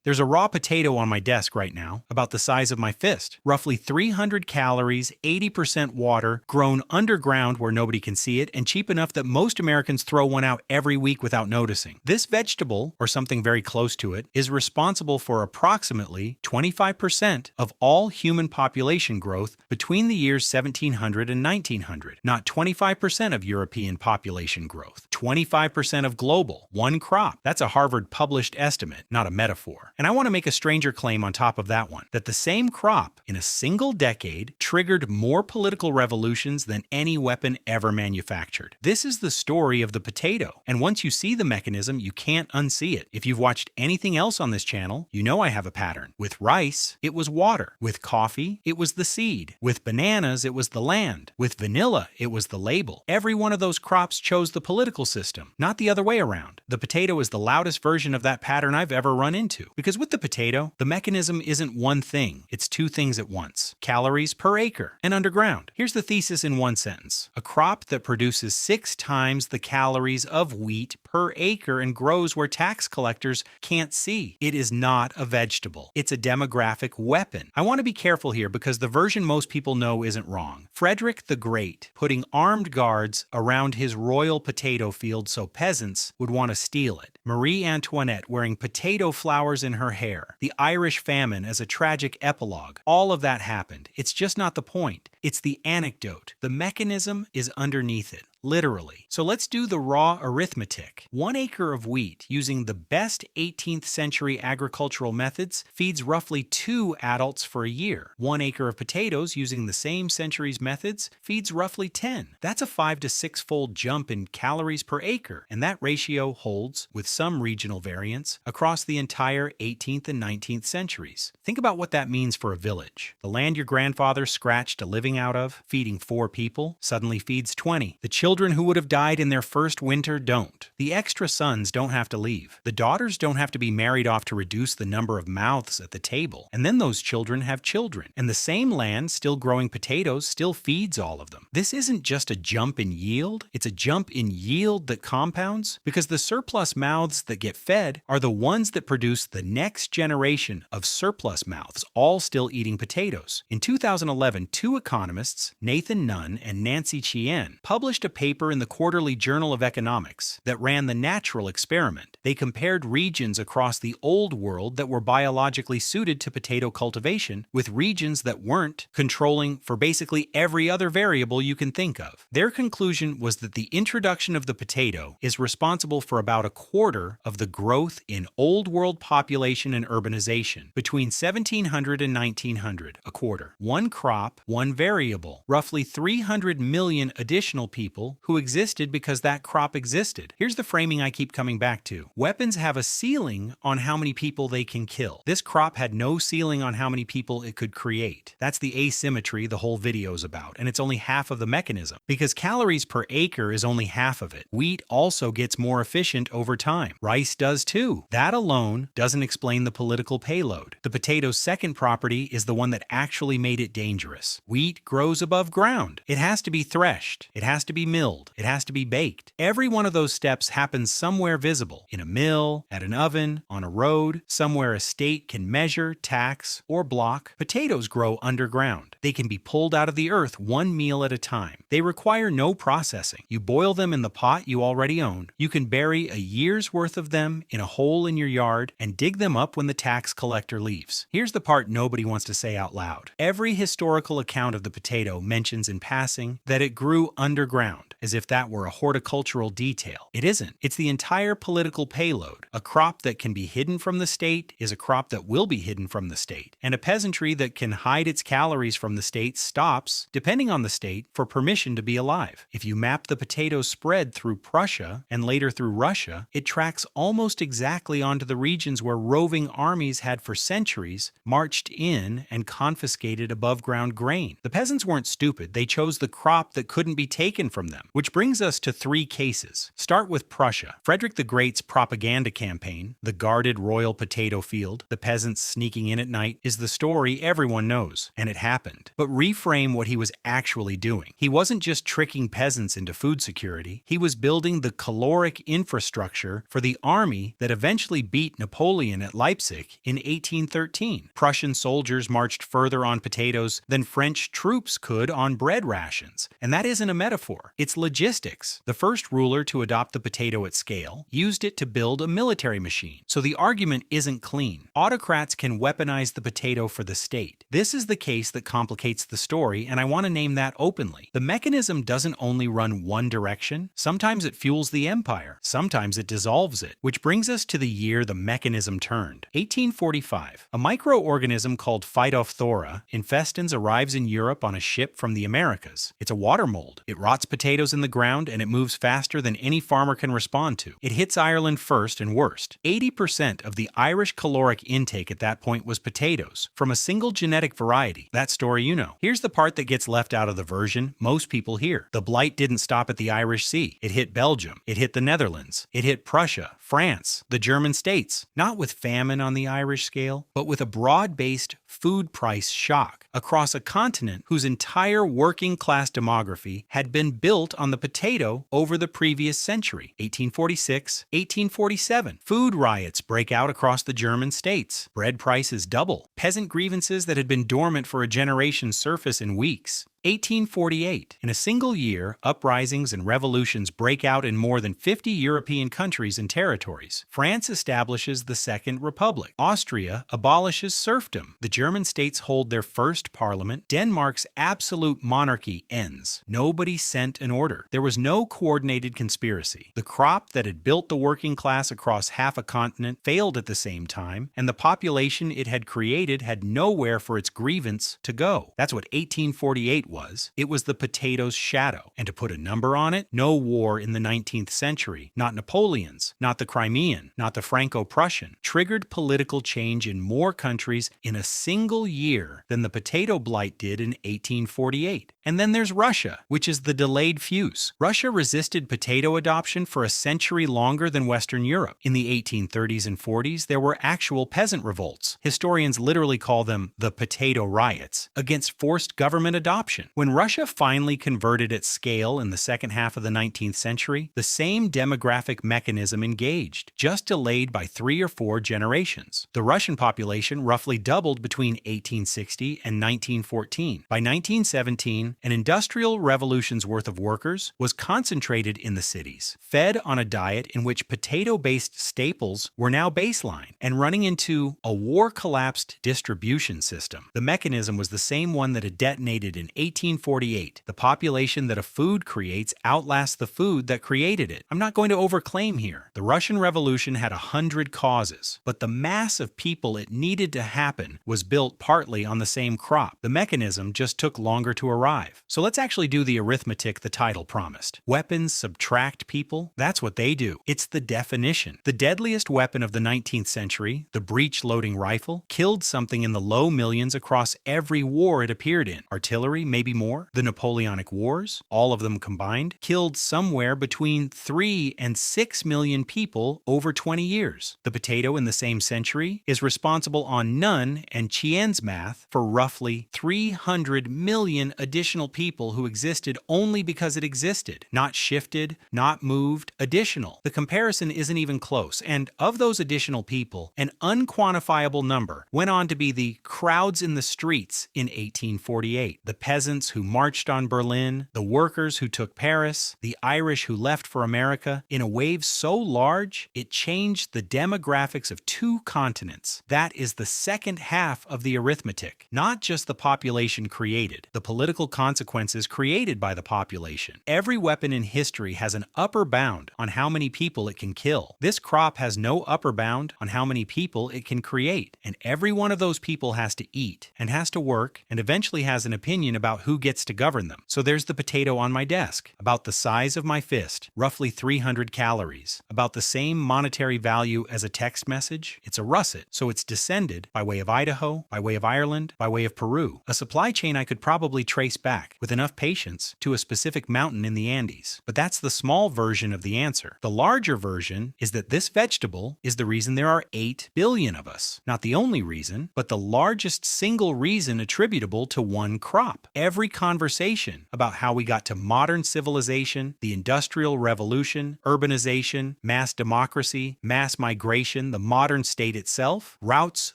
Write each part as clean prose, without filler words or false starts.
There's a raw potato on my desk right now, about the size of my fist. Roughly 300 calories, 80% water, grown underground where nobody can see it, and cheap enough that most Americans throw one out every week without noticing. This vegetable, or something very close to it, is responsible for approximately 25% of all human population growth between the years 1700 and 1900. Not 25% of European population growth. 25% of global. One crop. That's a Harvard published estimate, not a metaphor. And I want to make a stranger claim on top of that one, that the same crop in a single decade triggered more political revolutions than any weapon ever manufactured. This is the story of the potato, and once you see the mechanism, you can't unsee it. If you've watched anything else on this channel, you know I have a pattern. With rice, it was water. With coffee, it was the seed. With bananas, it was the land. With vanilla, it was the label. Every one of those crops chose the political system, not the other way around. The potato is the loudest version of that pattern I've ever run into. Because with the potato, the mechanism isn't one thing, it's two things at once. Calories per acre and underground. Here's the thesis in one sentence. A crop that produces 6 times the calories of wheat per acre and grows where tax collectors can't see. It is not a vegetable. It's a demographic weapon. I want to be careful here because the version most people know isn't wrong. Frederick the Great, putting armed guards around his royal potato field so peasants would want to steal it. Marie Antoinette wearing potato flowers in her hair. The Irish famine as a tragic epilogue. All of that happened. It's just not the point. It's the anecdote. The mechanism is underneath it. Literally. So let's do the raw arithmetic. 1 acre of wheat using the best 18th century agricultural methods feeds roughly 2 adults for a year. 1 acre of potatoes using the same century's methods feeds roughly 10. That's a 5 to 6-fold jump in calories per acre, and that ratio holds, with some regional variance, across the entire 18th and 19th centuries. Think about what that means for a village. The land your grandfather scratched a living out of, feeding 4 people, suddenly feeds 20. The children who would have died in their first winter don't. The extra sons don't have to leave. The daughters don't have to be married off to reduce the number of mouths at the table. And then those children have children. And the same land still growing potatoes still feeds all of them. This isn't just a jump in yield, it's a jump in yield that compounds, because the surplus mouths that get fed are the ones that produce the next generation of surplus mouths, all still eating potatoes. In 2011, 2 economists, Nathan Nunn and Nancy Chien, published a paper in the Quarterly Journal of Economics that ran the natural experiment. They compared regions across the old world that were biologically suited to potato cultivation with regions that weren't, controlling for basically every other variable you can think of. Their conclusion was that the introduction of the potato is responsible for about a quarter of the growth in old world population and urbanization between 1700 and 1900, a quarter. One crop, one variable, roughly 300 million additional people who existed because that crop existed. Here's the framing I keep coming back to. Weapons have a ceiling on how many people they can kill. This crop had no ceiling on how many people it could create. That's the asymmetry the whole video is about, and it's only half of the mechanism. Because calories per acre is only half of it. Wheat also gets more efficient over time. Rice does too. That alone doesn't explain the political payload. The potato's second property is the one that actually made it dangerous. Wheat grows above ground. It has to be threshed. It has to be milled. It has to be baked. Every one of those steps happens somewhere visible. In a mill, at an oven, on a road, somewhere a state can measure, tax, or block. Potatoes grow underground. They can be pulled out of the earth one meal at a time. They require no processing. You boil them in the pot you already own. You can bury a year's worth of them in a hole in your yard and dig them up when the tax collector leaves. Here's the part nobody wants to say out loud. Every historical account of the potato mentions in passing that it grew underground, as if that were a horticultural detail. It isn't. It's the entire political payload. A crop that can be hidden from the state is a crop that will be hidden from the state. And a peasantry that can hide its calories from the state stops, depending on the state, for permission to be alive. If you map the potato spread through Prussia and later through Russia, it tracks almost exactly onto the regions where roving armies had for centuries marched in and confiscated above ground grain. The peasants weren't stupid. They chose the crop that couldn't be taken from them. them. Which brings us to three cases. Start with Prussia. Frederick the Great's propaganda campaign, the guarded royal potato field, the peasants sneaking in at night, is the story everyone knows, and it happened. But reframe what he was actually doing. He wasn't just tricking peasants into food security, he was building the caloric infrastructure for the army that eventually beat Napoleon at Leipzig in 1813. Prussian soldiers marched further on potatoes than French troops could on bread rations. And that isn't a metaphor, it's logistics. The first ruler to adopt the potato at scale used it to build a military machine. So the argument isn't clean. Autocrats can weaponize the potato for the state. This is the case that complicates the story, and I want to name that openly. The mechanism doesn't only run one direction. Sometimes it fuels the empire. Sometimes it dissolves it. Which brings us to the year the mechanism turned. 1845. A microorganism called Phytophthora infestans arrives in Europe on a ship from the Americas. It's a water mold. It rots potatoes in the ground and it moves faster than any farmer can respond to. It hits Ireland first and worst. 80% of the Irish caloric intake at that point was potatoes, from a single genetic variety. That story you know. Here's the part that gets left out of the version most people hear. The blight didn't stop at the Irish Sea. It hit Belgium. It hit the Netherlands. It hit Prussia, France, the German states. Not with famine on the Irish scale, but with a broad-based food price shock across a continent whose entire working class demography had been built on the potato over the previous century. 1846, 1847. Food riots break out across the German states. Bread prices double. Peasant grievances that had been dormant for a generation surface in weeks. 1848. In a single year, uprisings and revolutions break out in more than 50 European countries and territories. France establishes the Second Republic. Austria abolishes serfdom. The German states hold their first parliament. Denmark's absolute monarchy ends. Nobody sent an order. There was no coordinated conspiracy. The crop that had built the working class across half a continent failed at the same time, and the population it had created had nowhere for its grievance to go. That's what 1848 was. It was the potato's shadow. And to put a number on it, no war in the 19th century, not Napoleon's, not the Crimean, not the Franco-Prussian, triggered political change in more countries in a single year than the potato blight did in 1848. And then there's Russia, which is the delayed fuse. Russia resisted potato adoption for a century longer than Western Europe. In the 1830s and 40s, there were actual peasant revolts. Historians literally call them the potato riots, against forced government adoption. When Russia finally converted at scale in the second half of the 19th century, the same demographic mechanism engaged, just delayed by 3 or 4 generations. The Russian population roughly doubled between 1860 and 1914. By 1917, an industrial revolution's worth of workers was concentrated in the cities, fed on a diet in which potato-based staples were now baseline, and running into a war-collapsed distribution system. The mechanism was the same one that had detonated in 1848. The population that a food creates outlasts the food that created it. I'm not going to overclaim here. The Russian Revolution had 100 causes, but the mass of people it needed to happen was built partly on the same crop. The mechanism just took longer to arrive. So let's actually do the arithmetic the title promised. Weapons subtract people? That's what they do. It's the definition. The deadliest weapon of the 19th century, the breech-loading rifle, killed something in the low millions across every war it appeared in. Artillery, maybe more. The Napoleonic Wars, all of them combined, killed somewhere between 3 and 6 million people over 20 years. The potato in the same century is responsible on Nunn and Chien's math for roughly 300 million additional people who existed only because it existed, not shifted, not moved, additional. The comparison isn't even close, and of those additional people, an unquantifiable number went on to be the crowds in the streets in 1848, the peasants who marched on Berlin, the workers who took Paris, the Irish who left for America, in a wave so large it changed the demographics of 2 continents. That is the second half of the arithmetic, not just the population created, the political consequences created by the population. Every weapon in history has an upper bound on how many people it can kill. This crop has no upper bound on how many people it can create, and every one of those people has to eat, and has to work, and eventually has an opinion about about who gets to govern them. So there's the potato on my desk, about the size of my fist, roughly 300 calories, about the same monetary value as a text message. It's a russet, so it's descended by way of Idaho, by way of Ireland, by way of Peru. A supply chain I could probably trace back, with enough patience, to a specific mountain in the Andes. But that's the small version of the answer. The larger version is that this vegetable is the reason there are 8 billion of us. Not the only reason, but the largest single reason attributable to one crop. Every conversation about how we got to modern civilization, the Industrial Revolution, urbanization, mass democracy, mass migration, the modern state itself, routes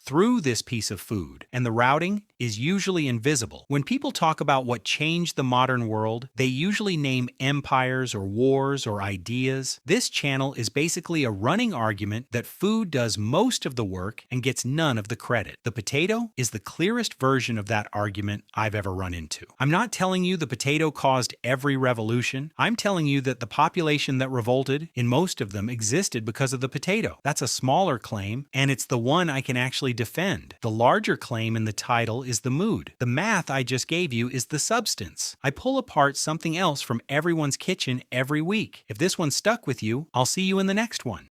through this piece of food. And the routing is usually invisible. When people talk about what changed the modern world, they usually name empires or wars or ideas. This channel is basically a running argument that food does most of the work and gets none of the credit. The potato is the clearest version of that argument I've ever run into. I'm not telling you the potato caused every revolution. I'm telling you that the population that revolted, in most of them, existed because of the potato. That's a smaller claim, and it's the one I can actually defend. The larger claim in the title is the mood. The math I just gave you is the substance. I pull apart something else from everyone's kitchen every week. If this one stuck with you, I'll see you in the next one.